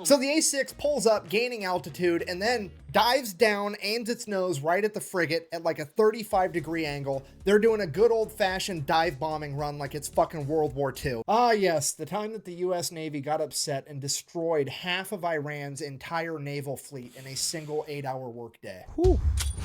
So the A6 pulls up, gaining altitude, and then dives down, aims its nose right at the frigate at like a 35-degree angle. They're doing a good old-fashioned dive bombing run like it's fucking World War II. Ah, yes, the time that the US Navy got upset and destroyed half of Iran's entire naval fleet in a single 8-hour workday. Whew.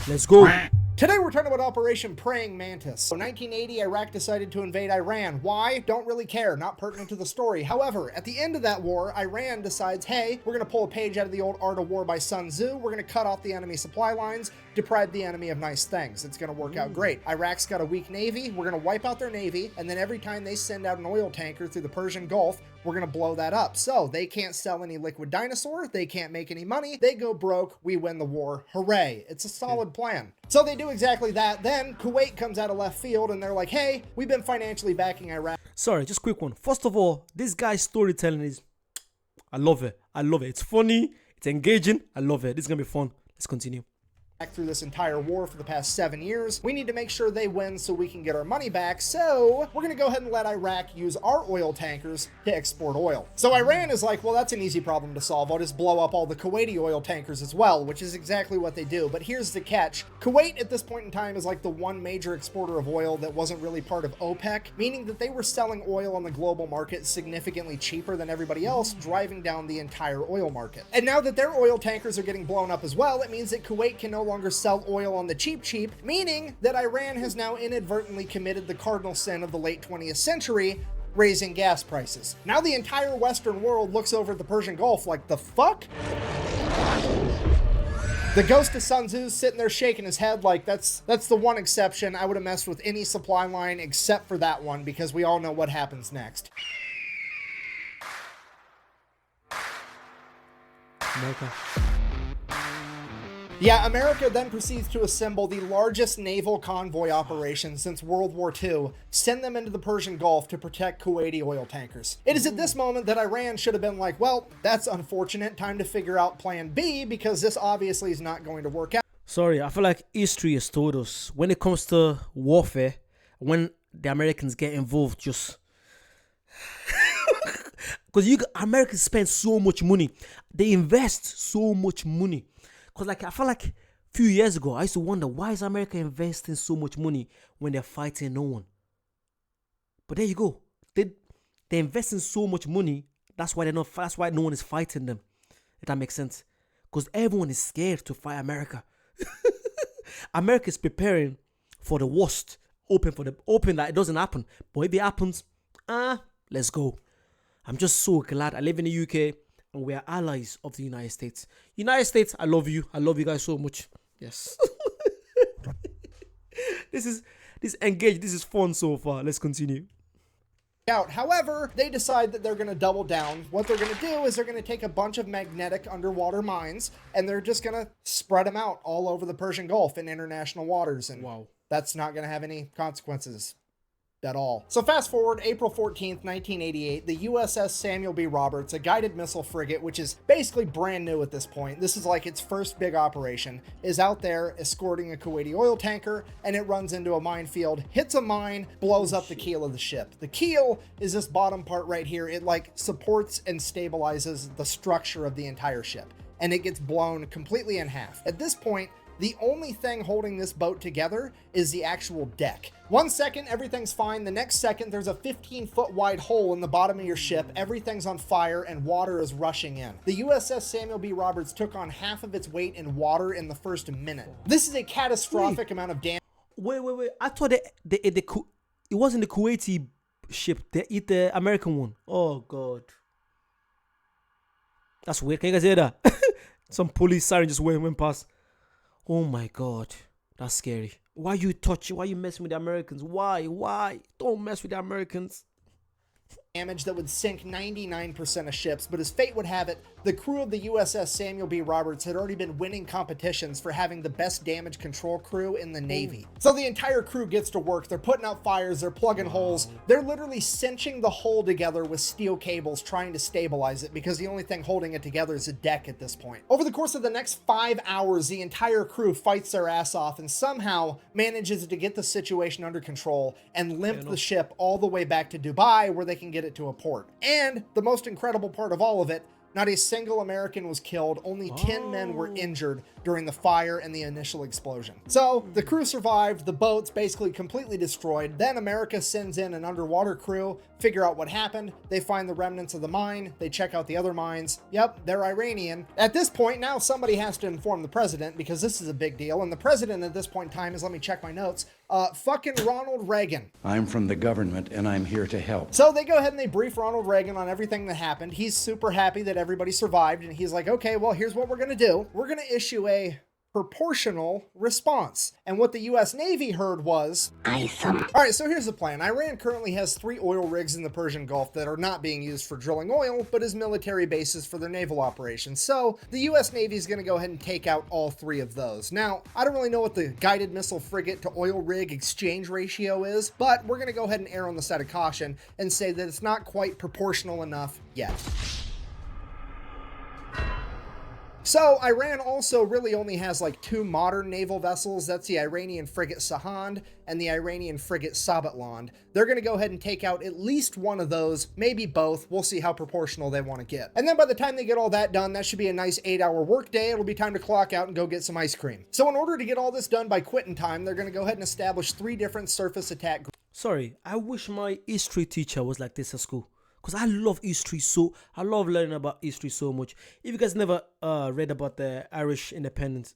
Let's go. Today we're talking about Operation Praying Mantis. So 1980, Iraq decided to invade Iran. Why? Don't really care, not pertinent to the story. However, at the end of that war, Iran decides, hey, we're gonna pull a page out of the old Art of War by Sun Tzu. We're gonna cut off the enemy supply lines, deprive the enemy of nice things. It's gonna work out great. Iraq's got a weak navy. We're gonna wipe out their navy. And then every time they send out an oil tanker through the Persian Gulf, we're gonna blow that up. So they can't sell any liquid dinosaur. They can't make any money. They go broke. We win the war. Hooray. It's a solid plan. So they do exactly that. Then Kuwait comes out of left field and they're like, hey, we've been financially backing Iraq. Sorry, just quick one. First of all, this guy's storytelling is, I love it. I love it. It's funny. It's engaging. I love it. This is going to be fun. Let's continue. Through this entire war for the past 7 years. We need to make sure they win so we can get our money back. So we're going to go ahead and let Iraq use our oil tankers to export oil. So Iran is like, well, that's an easy problem to solve. I'll just blow up all the Kuwaiti oil tankers as well, which is exactly what they do. But here's the catch. Kuwait at this point in time is like the one major exporter of oil that wasn't really part of OPEC, meaning that they were selling oil on the global market significantly cheaper than everybody else, driving down the entire oil market. And now that their oil tankers are getting blown up as well, it means that Kuwait can no longer sell oil on the cheap, meaning that Iran has now inadvertently committed the cardinal sin of the late 20th century, raising gas prices. Now the entire Western world looks over at the Persian Gulf like, the fuck? The ghost of Sun Tzu's sitting there shaking his head like, that's the one exception. I would have messed with any supply line except for that one, because we all know what happens next. America. Yeah, America then proceeds to assemble the largest naval convoy operation since World War II, send them into the Persian Gulf to protect Kuwaiti oil tankers. It is at this moment that Iran should have been like, well, that's unfortunate, time to figure out plan B, because this obviously is not going to work out. Sorry, I feel like history has told us when it comes to warfare, when the Americans get involved, just because Americans spend so much money, they invest so much money. Because like I feel like a few years ago, I used to wonder, why is America investing so much money when they're fighting no one? But there you go. They're investing so much money. That's why that's why no one is fighting them. If that makes sense. Because everyone is scared to fight America. America is preparing for the worst. Hoping that it doesn't happen. But if it happens, let's go. I'm just so glad I live in the UK. And we are allies of the United States. United States, I love you. I love you guys so much. Yes. This is engaged. This is fun so far. Let's continue. However, they decide that they're going to double down. What they're going to do is they're going to take a bunch of magnetic underwater mines and they're just going to spread them out all over the Persian Gulf in international waters. And wow, that's not going to have any consequences at all. So fast forward, April 14th, 1988, the USS Samuel B. Roberts, a guided missile frigate, which is basically brand new at this point, this is like its first big operation, is out there escorting a Kuwaiti oil tanker, and it runs into a minefield, hits a mine, blows up the keel of the ship. The keel is this bottom part right here. It like supports and stabilizes the structure of the entire ship, and it gets blown completely in half. At this point, the only thing holding this boat together is the actual deck. 1 second, everything's fine. The next second, there's a 15-foot wide hole in the bottom of your ship. Everything's on fire and water is rushing in. The USS Samuel B. Roberts took on half of its weight in water in the first minute. This is a catastrophic amount of damage. Wait. I thought it wasn't the Kuwaiti ship. The American one. Oh, God. That's weird. Can you guys hear that? Some police siren just went past. Oh my God, that's scary. Why you messing with the Americans? Why? Don't mess with the Americans. Damage that would sink 99% of ships, but as fate would have it, the crew of the USS Samuel B. Roberts had already been winning competitions for having the best damage control crew in the Navy. So the entire crew gets to work. They're putting out fires, they're plugging holes, they're literally cinching the hull together with steel cables trying to stabilize it, because the only thing holding it together is a deck at this point. Over the course of the next 5 hours, the entire crew fights their ass off and somehow manages to get the situation under control and limp the ship all the way back to Dubai, where they can get it to a port. And the most incredible part of all of it, Not a single American was killed, only 10 men were injured during the fire and the initial explosion. So the crew survived, the boat's basically completely destroyed. Then America sends in an underwater crew, figure out what happened. They find the remnants of the mine, they check out the other mines. Yep, they're Iranian. At this point, now somebody has to inform the president because this is a big deal. And the president at this point in time is, let me check my notes, fucking Ronald Reagan. I'm from the government and I'm here to help. So they go ahead and they brief Ronald Reagan on everything that happened. He's super happy that everybody survived, and he's like, okay, well, here's what we're gonna do. We're gonna issue a proportional response. And what the US Navy heard was awesome. All right, so here's the plan. Iran currently has 3 oil rigs in the Persian Gulf that are not being used for drilling oil, but as military bases for their naval operations. So the US Navy is going to go ahead and take out all 3 of those. Now, I don't really know what the guided missile frigate to oil rig exchange ratio is, but we're going to go ahead and err on the side of caution and say that it's not quite proportional enough yet. So Iran also really only has like 2 modern naval vessels. That's the Iranian frigate Sahand and the Iranian frigate Sabalan. They're going to go ahead and take out at least one of those, maybe both. We'll see how proportional they want to get. And then by the time they get all that done, that should be a nice 8-hour workday. It'll be time to clock out and go get some ice cream. So in order to get all this done by quitting time, they're going to go ahead and establish 3 different surface attack groups. Sorry, I wish my history teacher was like this at school. Because I love history I love learning about history so much. If you guys never read about the Irish independence,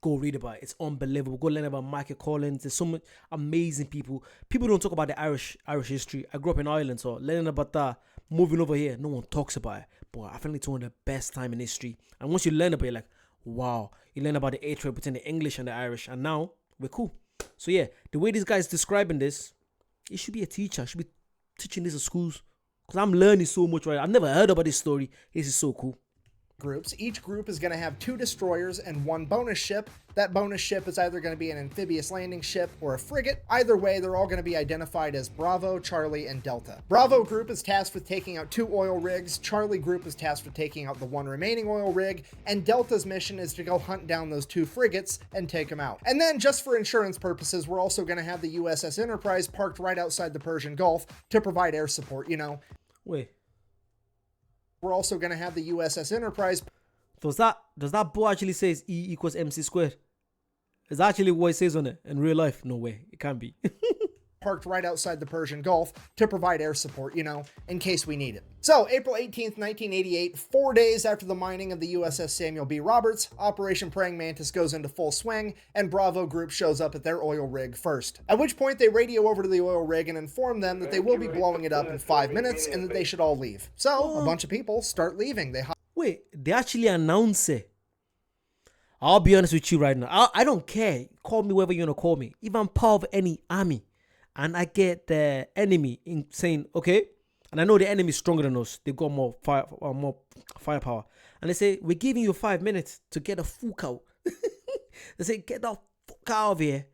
go read about it. It's unbelievable. Go learn about Michael Collins. There's so much amazing people. People don't talk about the Irish history. I grew up in Ireland, so learning about that, moving over here, no one talks about it. But I think it's one of the best time in history. And once you learn about it, like, wow. You learn about the hatred between the English and the Irish. And now, we're cool. So yeah, the way this guy is describing this, he should be a teacher. He should be teaching this at schools. Because I'm learning so much right now. I've never heard about this story. This is so cool. Groups. Each group is going to have 2 destroyers and 1 bonus ship. That bonus ship is either going to be an amphibious landing ship or a frigate. Either way, they're all going to be identified as Bravo, Charlie, and Delta. Bravo group is tasked with taking out 2 oil rigs. Charlie group is tasked with taking out the 1 remaining oil rig. And Delta's mission is to go hunt down those 2 frigates and take them out. And then, just for insurance purposes, we're also going to have the USS Enterprise parked right outside the Persian Gulf to provide air support, you know. Wait. We're also going to have the USS Enterprise. Does that book actually says E equals MC squared? Is that actually what it says on it in real life? No way. It can't be. Parked right outside the Persian Gulf to provide air support, you know, in case we need it. So, April 18th, 1988, 4 days after the mining of the USS Samuel B. Roberts, Operation Praying Mantis goes into full swing, and Bravo Group shows up at their oil rig first. At which point, they radio over to the oil rig and inform them that they will be blowing it up in 5 minutes and that they should all leave. So, a bunch of people start leaving. Wait, they actually announce it. I'll be honest with you right now. I don't care. Call me whatever you want to call me. If I'm part of any army, and I get the enemy in saying, okay, and I know the enemy is stronger than us. They've got more firepower. And they say, we're giving you 5 minutes to get the fuck out. They say, get the fuck out of here,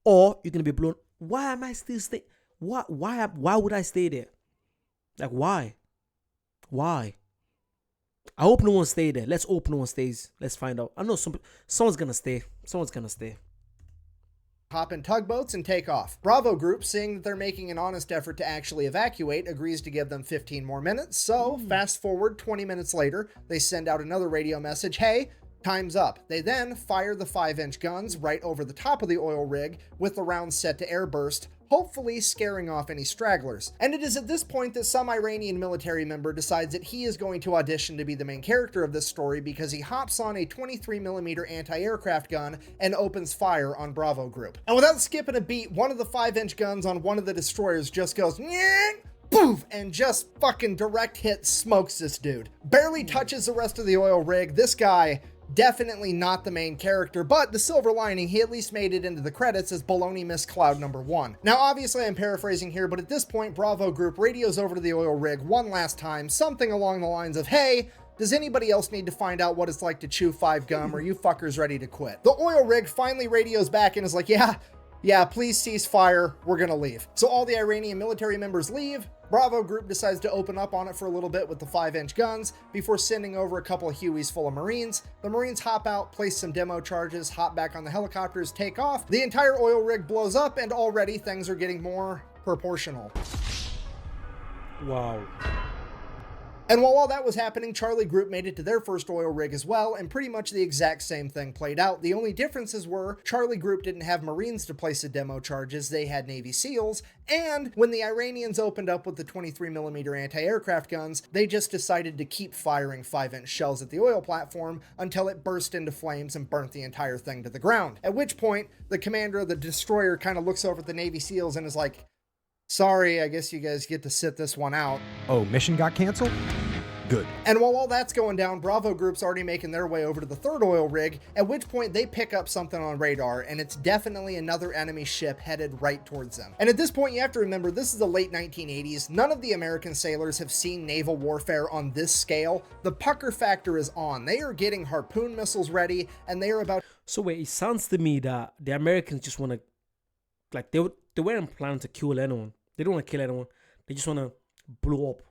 or you're going to be blown. Why am I still staying? Why would I stay there? Like, why? I hope no one stay there. Let's hope no one stays. Let's find out. I know someone's going to stay. Someone's going to stay. Hop in tugboats and take off. Bravo Group, seeing that they're making an honest effort to actually evacuate, agrees to give them 15 more minutes. So, fast forward 20 minutes later, they send out another radio message, hey, time's up. They then fire the 5-inch guns right over the top of the oil rig with the rounds set to airburst, hopefully scaring off any stragglers. And it is at this point that some Iranian military member decides that he is going to audition to be the main character of this story because he hops on a 23mm anti-aircraft gun and opens fire on Bravo Group. And without skipping a beat, one of the 5-inch guns on one of the destroyers just goes poof, and just fucking direct hit smokes this dude. Barely touches the rest of the oil rig. This guy, definitely not the main character, but the silver lining, he at least made it into the credits as Baloney Miss Cloud #1. Now, obviously I'm paraphrasing here, but at this point, Bravo Group radios over to the oil rig one last time, something along the lines of, hey, does anybody else need to find out what it's like to chew 5 gum? Or you fuckers ready to quit? The oil rig finally radios back and is like, yeah, please cease fire. We're gonna leave. So all the Iranian military members leave. Bravo Group decides to open up on it for a little bit with the 5-inch guns before sending over a couple of Hueys full of Marines. The Marines hop out, place some demo charges, hop back on the helicopters, take off. The entire oil rig blows up, and already things are getting more proportional. Wow. And while all that was happening, Charlie Group made it to their first oil rig as well, and pretty much the exact same thing played out. The only differences were Charlie Group didn't have Marines to place the demo charges, they had Navy SEALs, and when the Iranians opened up with the 23mm anti-aircraft guns, they just decided to keep firing 5-inch shells at the oil platform until it burst into flames and burnt the entire thing to the ground. At which point, the commander of the destroyer kind of looks over at the Navy SEAls and is like, "Sorry, I guess you guys get to sit this one out." Oh, mission got canceled? Good. And while all that's going down, Bravo Group's already making their way over to the third oil rig, at which point they pick up something on radar, and it's definitely another enemy ship headed right towards them. And at this point, you have to remember, this is the late 1980s. None of the American sailors have seen naval warfare on this scale. The pucker factor is on. They are getting harpoon missiles ready, and they are about... So wait, it sounds to me that the Americans just want to, like, they weren't planning to kill anyone. They don't want to kill anyone. They just want to blow up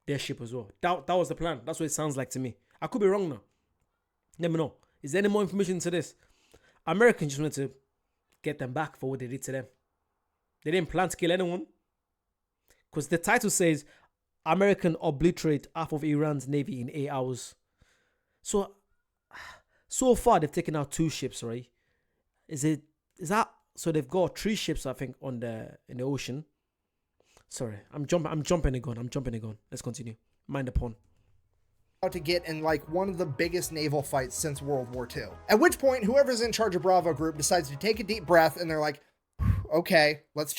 their ship as well. That was the plan. That's what it sounds like to me. I could be wrong now. Let me know. Is there any more information to this? Americans just wanted to get them back for what they did to them. They didn't plan to kill anyone. Because the title says, American obliterate half of Iran's navy in 8 hours. So far they've taken out 2 ships, right? Is that so? They've got 3 ships, I think, in the ocean. Sorry, I'm jumping the gun. Let's continue. Mind the pun. About to get in like one of the biggest naval fights since World War II. At which point, whoever's in charge of Bravo Group decides to take a deep breath, and they're like, "Okay, let's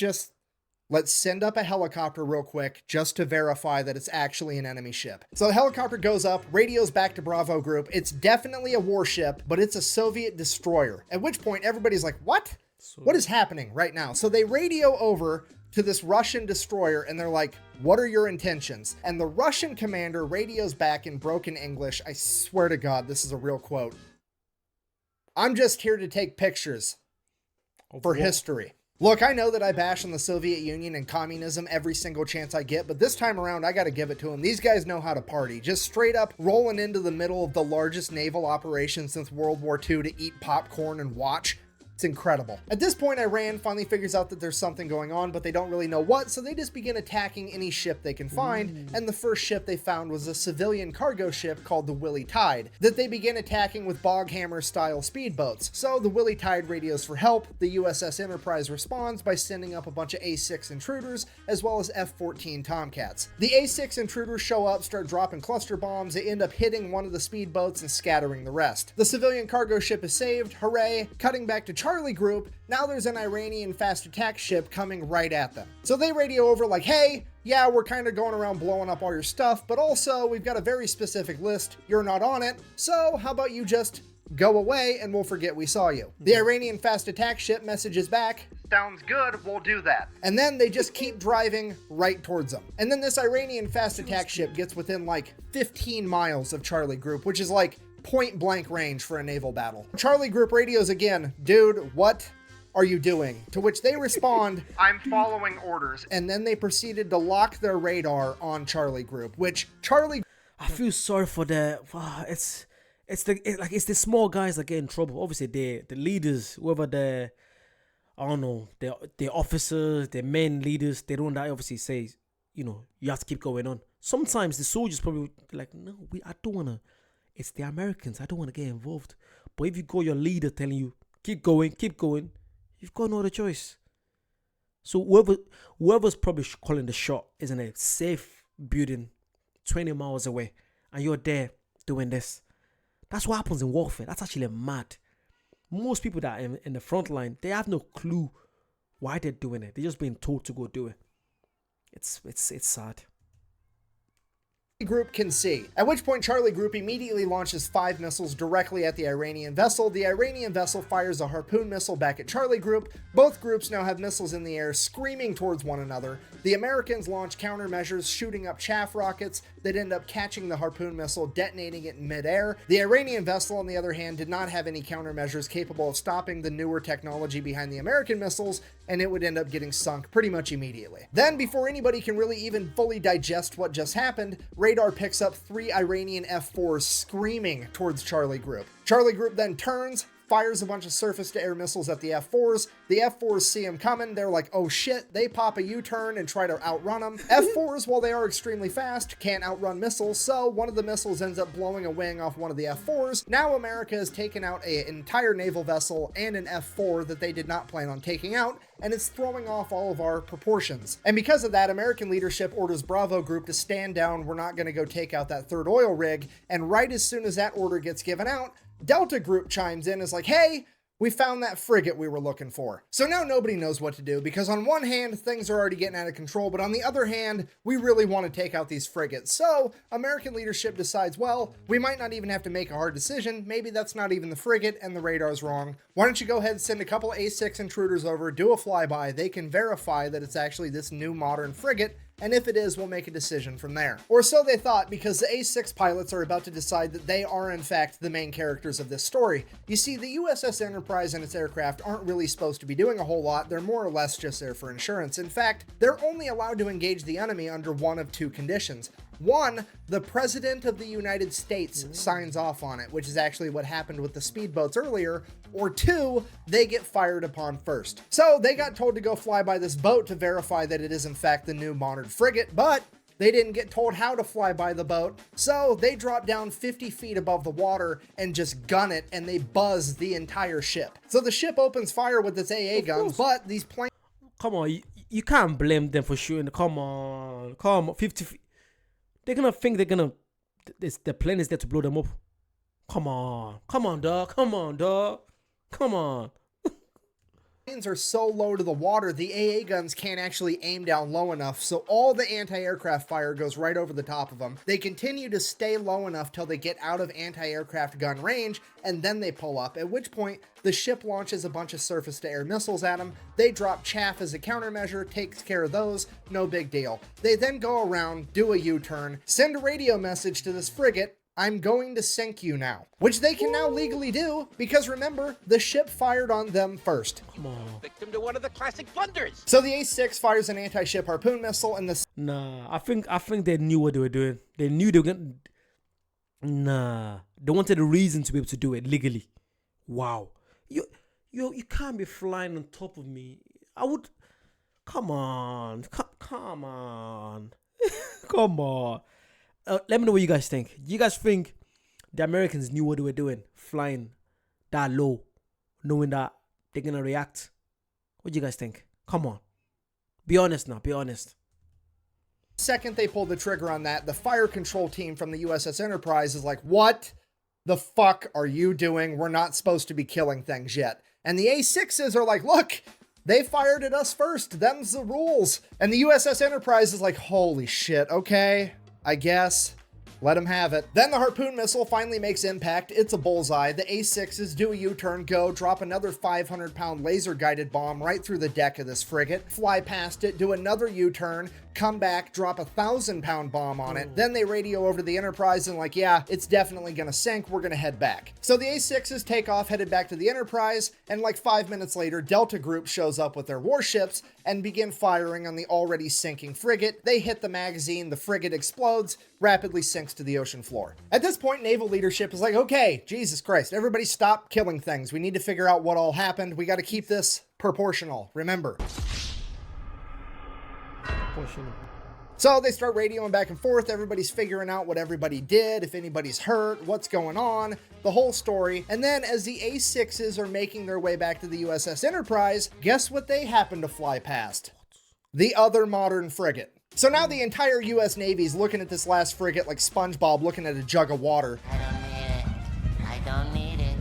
send up a helicopter real quick just to verify that it's actually an enemy ship." So the helicopter goes up, radios back to Bravo Group. It's definitely a warship, but it's a Soviet destroyer. At which point, everybody's like, "What? What is happening right now?" So they radio over to this Russian destroyer, and they're like, "What are your intentions?" And the Russian commander radios back in broken English. I swear to God, this is a real quote. "I'm just here to take pictures for history." Look, I know that I bash on the Soviet Union and communism every single chance I get, but this time around, I gotta give it to them. These guys know how to party. Just straight up rolling into the middle of the largest naval operation since World War II to eat popcorn and watch. It's incredible. At this point, Iran finally figures out that there's something going on, but they don't really know what, so they just begin attacking any ship they can find, and the first ship they found was a civilian cargo ship called the Willie Tide, that they begin attacking with Boghammer-style speedboats. So the Willie Tide radios for help, the USS Enterprise responds by sending up a bunch of A-6 intruders, as well as F-14 Tomcats. The A-6 intruders show up, start dropping cluster bombs, they end up hitting one of the speedboats and scattering the rest. The civilian cargo ship is saved, hooray. Cutting back to Charlie Group, now there's an Iranian fast attack ship coming right at them. So they radio over like, "Hey, yeah, we're kind of going around blowing up all your stuff, but also we've got a very specific list. You're not on it, so how about you just go away and we'll forget we saw you." The Iranian fast attack ship messages back, "Sounds good, we'll do that." And then they just keep driving right towards them. And then this Iranian fast attack ship gets within like 15 miles of Charlie Group, which is like point blank range for a naval battle. Charlie Group radios again, "Dude, what are you doing?" To which they respond, "I'm following orders." And then they proceeded to lock their radar on Charlie Group, which I feel sorry for it's the small guys that get in trouble. Obviously, the leaders, whoever the officers, the men leaders, they don't obviously say, you have to keep going on. Sometimes the soldiers probably like, "No, I don't wanna. It's the Americans. I don't want to get involved." But if you got your leader telling you, keep going, you've got no other choice. So whoever's probably calling the shot is in a safe building 20 miles away, and you're there doing this. That's what happens in warfare. That's actually mad. Most people that are in the front line, they have no clue why they're doing it. They're just being told to go do it. It's sad. Group can see. At which point Charlie Group immediately launches 5 missiles directly at the Iranian vessel. The Iranian vessel fires a harpoon missile back at Charlie Group. Both groups now have missiles in the air screaming towards one another. The Americans launch countermeasures, shooting up chaff rockets that end up catching the harpoon missile, detonating it in midair. The Iranian vessel, on the other hand, did not have any countermeasures capable of stopping the newer technology behind the American missiles, and it would end up getting sunk pretty much immediately. Then, before anybody can really even fully digest what just happened, radar picks up 3 Iranian F-4s screaming towards Charlie Group. Charlie Group then turns, fires a bunch of surface-to-air missiles at the F-4s. The F-4s see them coming. They're like, oh shit. They pop a U-turn and try to outrun them. F-4s, while they are extremely fast, can't outrun missiles, so one of the missiles ends up blowing a wing off one of the F-4s. Now America has taken out an entire naval vessel and an F-4 that they did not plan on taking out, and it's throwing off all of our proportions. And because of that, American leadership orders Bravo Group to stand down. We're not going to go take out that third oil rig. And right as soon as that order gets given out, Delta Group chimes in, is like, hey, we found that frigate we were looking for. So now nobody knows what to do, because on one hand, things are already getting out of control, but on the other hand, we really want to take out these frigates. So American leadership decides, well, we might not even have to make a hard decision. Maybe that's not even the frigate and the radar's wrong. Why don't you go ahead and send a couple A6 intruders over, do a flyby. They can verify that it's actually this new modern frigate, and if it is, we'll make a decision from there. Or so they thought, because the A6 pilots are about to decide that they are in fact the main characters of this story. You see, the USS Enterprise and its aircraft aren't really supposed to be doing a whole lot. They're more or less just there for insurance. In fact, they're only allowed to engage the enemy under one of two conditions. One, the President of the United States signs off on it, which is actually what happened with the speedboats earlier. Or two, they get fired upon first. So they got told to go fly by this boat to verify that it is in fact the new modern frigate, but they didn't get told how to fly by the boat, so they drop down 50 feet above the water and just gun it, and they buzz the entire ship. So the ship opens fire with its AA guns, but these planes... Come on, you can't blame them for shooting. Come on, 50 feet. They're gonna think they're gonna... The plane is there to blow them up. Come on, dog. Come on. Planes are so low to the water, the AA guns can't actually aim down low enough, so all the anti-aircraft fire goes right over the top of them. They continue to stay low enough till they get out of anti-aircraft gun range, and then they pull up, at which point the ship launches a bunch of surface-to-air missiles at them. They drop chaff as a countermeasure, takes care of those, no big deal. They then go around, do a U-turn, send a radio message to this frigate, I'm going to sink you now, which they can now legally do, because remember, the ship fired on them first. Come on. Victim to one of the classic blunders. So the A6 fires an anti-ship harpoon missile, and the... Nah, I think they knew what they were doing. They knew they were gonna... Nah, they wanted a reason to be able to do it legally. Wow. You can't be flying on top of me. I would... Come on. Come on. Come on. Let me know what you guys think. Do you guys think the Americans knew what they were doing, flying that low, knowing that they're gonna react? What do you guys think? Come on, be honest now. Be honest. Second they pulled the trigger on that, the fire control team from the USS Enterprise is like, what the fuck are you doing? We're not supposed to be killing things yet. And the A6s are like, look, they fired at us first. Them's the rules. And the USS Enterprise is like, holy shit, okay. I guess. Let them have it. Then the harpoon missile finally makes impact. It's a bullseye. The A6s do a U-turn, go, drop another 500-pound laser-guided bomb right through the deck of this frigate, fly past it, do another U-turn, come back, drop a 1,000-pound bomb on it. Then they radio over to the Enterprise and like, yeah, it's definitely gonna sink. We're gonna head back. So the A6s take off, headed back to the Enterprise, and like 5 minutes later, Delta Group shows up with their warships and begin firing on the already sinking frigate. They hit the magazine, the frigate explodes, rapidly sinks to the ocean floor. At this point, naval leadership is like, okay, Jesus Christ, everybody stop killing things. We need to figure out what all happened. We got to keep this proportional, remember. So they start radioing back and forth. Everybody's figuring out what everybody did, if anybody's hurt, what's going on, the whole story. And then as the A6s are making their way back to the USS Enterprise, guess what they happen to fly past? The other modern frigate. So now the entire US Navy's looking at this last frigate like SpongeBob looking at a jug of water. I don't need it. I don't need it.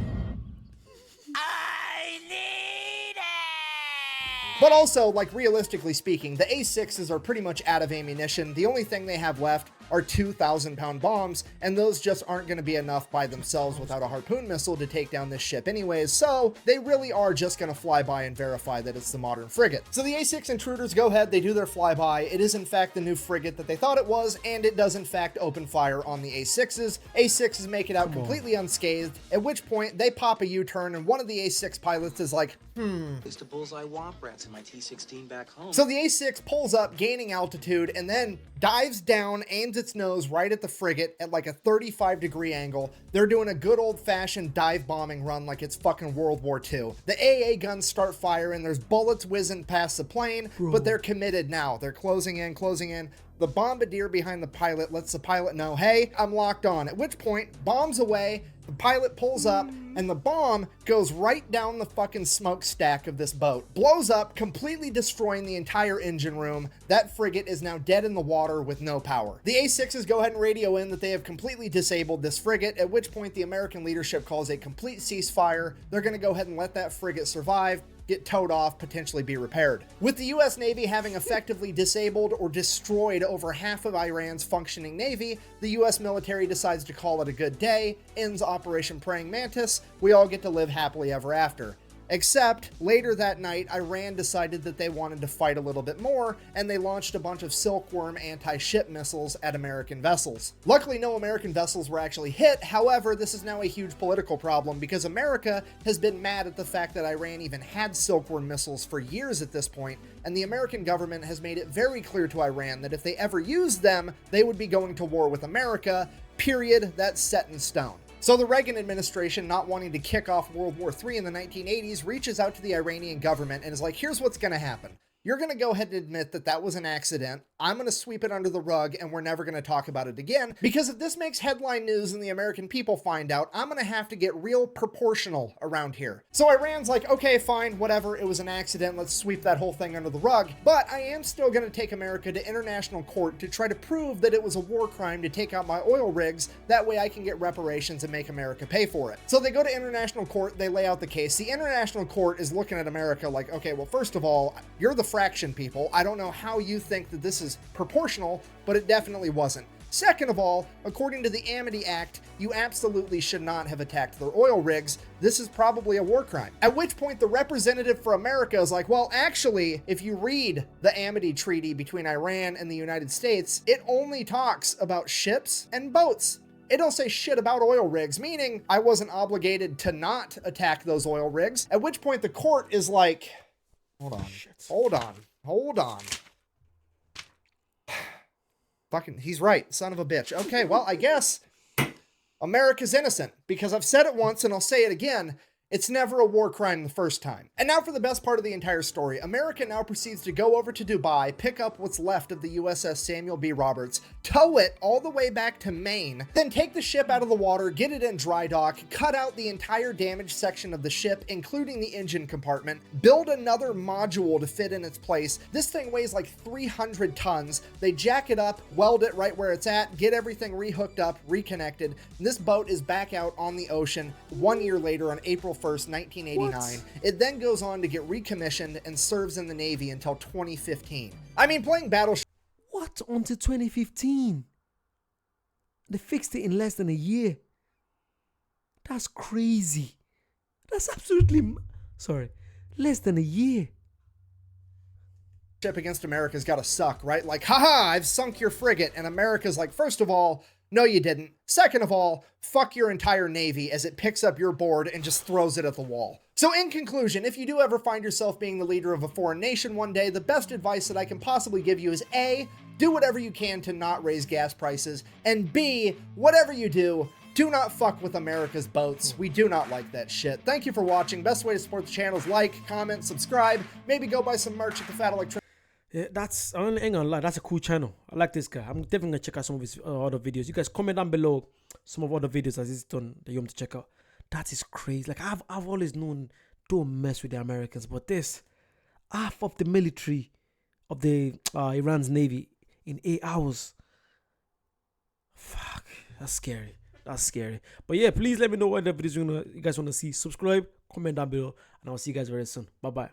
But also, like, realistically speaking, the A6s are pretty much out of ammunition. The only thing they have left are 2,000-pound bombs, and those just aren't going to be enough by themselves without a harpoon missile to take down this ship anyways, so they really are just going to fly by and verify that it's the modern frigate. So the A6 intruders go ahead, they do their flyby. It is in fact the new frigate that they thought it was, and it does in fact open fire on the A6s. A6s make it out completely unscathed, at which point they pop a U-turn, and one of the A6 pilots is like, It's the bullseye womp rats in my T-16 back home. So the A6 pulls up, gaining altitude, and then dives down, aims its nose right at the frigate at like a 35-degree angle. They're doing a good old-fashioned dive bombing run like it's fucking World War II. The AA guns start firing. There's bullets whizzing past the plane, but they're committed now. They're closing in, closing in. The bombardier behind the pilot lets the pilot know, hey, I'm locked on. At which point, bombs away, the pilot pulls up, and the bomb goes right down the fucking smokestack of this boat. Blows up, completely destroying the entire engine room. That frigate is now dead in the water with no power. The A6s go ahead and radio in that they have completely disabled this frigate, at which point the American leadership calls a complete ceasefire. They're going to go ahead and let that frigate survive, get towed off, potentially be repaired. With the US Navy having effectively disabled or destroyed over half of Iran's functioning navy, the US military decides to call it a good day, ends Operation Praying Mantis. We all get to live happily ever after. Except, later that night, Iran decided that they wanted to fight a little bit more, and they launched a bunch of Silkworm anti-ship missiles at American vessels. Luckily, no American vessels were actually hit. However, this is now a huge political problem because America has been mad at the fact that Iran even had Silkworm missiles for years at this point, and the American government has made it very clear to Iran that if they ever used them, they would be going to war with America. Period. That's set in stone. So the Reagan administration, not wanting to kick off World War III in the 1980s, reaches out to the Iranian government and is like, here's what's going to happen. You're going to go ahead and admit that that was an accident. I'm going to sweep it under the rug and we're never going to talk about it again. Because if this makes headline news and the American people find out, I'm going to have to get real proportional around here. So Iran's like, okay, fine, whatever. It was an accident. Let's sweep that whole thing under the rug. But I am still going to take America to international court to try to prove that it was a war crime to take out my oil rigs. That way I can get reparations and make America pay for it. So they go to international court. They lay out the case. The international court is looking at America like, okay, well, first of all, you're the fraction people. I don't know how you think that this is proportional, but it definitely wasn't. Second of all, according to the Amity Act, you absolutely should not have attacked their oil rigs. This is probably a war crime. At which point the representative for America is like, well, actually, if you read the Amity Treaty between Iran and the United States, it only talks about ships and boats. It don't say shit about oil rigs, meaning I wasn't obligated to not attack those oil rigs. At which point the court is like, hold on. Fucking, he's right, son of a bitch. Okay, well, I guess America's innocent because I've said it once and I'll say it again. It's never a war crime the first time. And now for the best part of the entire story. America now proceeds to go over to Dubai, pick up what's left of the USS Samuel B. Roberts, tow it all the way back to Maine, then take the ship out of the water, get it in dry dock, cut out the entire damaged section of the ship, including the engine compartment, build another module to fit in its place. This thing weighs like 300 tons. They jack it up, weld it right where it's at, get everything rehooked up, reconnected. And this boat is back out on the ocean 1 year later on April 1st, 1989. What? It then goes on to get recommissioned and serves in the Navy until 2015. I mean, playing battleship. What? Until 2015? They fixed it in less than a year. That's crazy. That's absolutely... Sorry. Less than a year. Against America's gotta suck, right? Like, haha, I've sunk your frigate. And America's like, first of all, no, you didn't. Second of all, fuck your entire Navy as it picks up your board and just throws it at the wall. So in conclusion, if you do ever find yourself being the leader of a foreign nation one day, the best advice that I can possibly give you is A, do whatever you can to not raise gas prices, and B, whatever you do not fuck with America's boats. We do not like that shit. Thank you for watching. Best way to support the channel is like, comment, subscribe, maybe go buy some merch at the Fat Electronics. Yeah, I ain't gonna lie, that's a cool channel. I like this guy. I'm definitely gonna check out some of his other videos. You guys comment down below some of other videos that he's done that you want to check out. That is crazy. Like I've always known, don't mess with the Americans, but this half of the military of the Iran's Navy in 8 hours. Fuck, that's scary. That's scary. But yeah, please let me know what other videos you guys want to see. Subscribe, comment down below, and I'll see you guys very soon. Bye bye.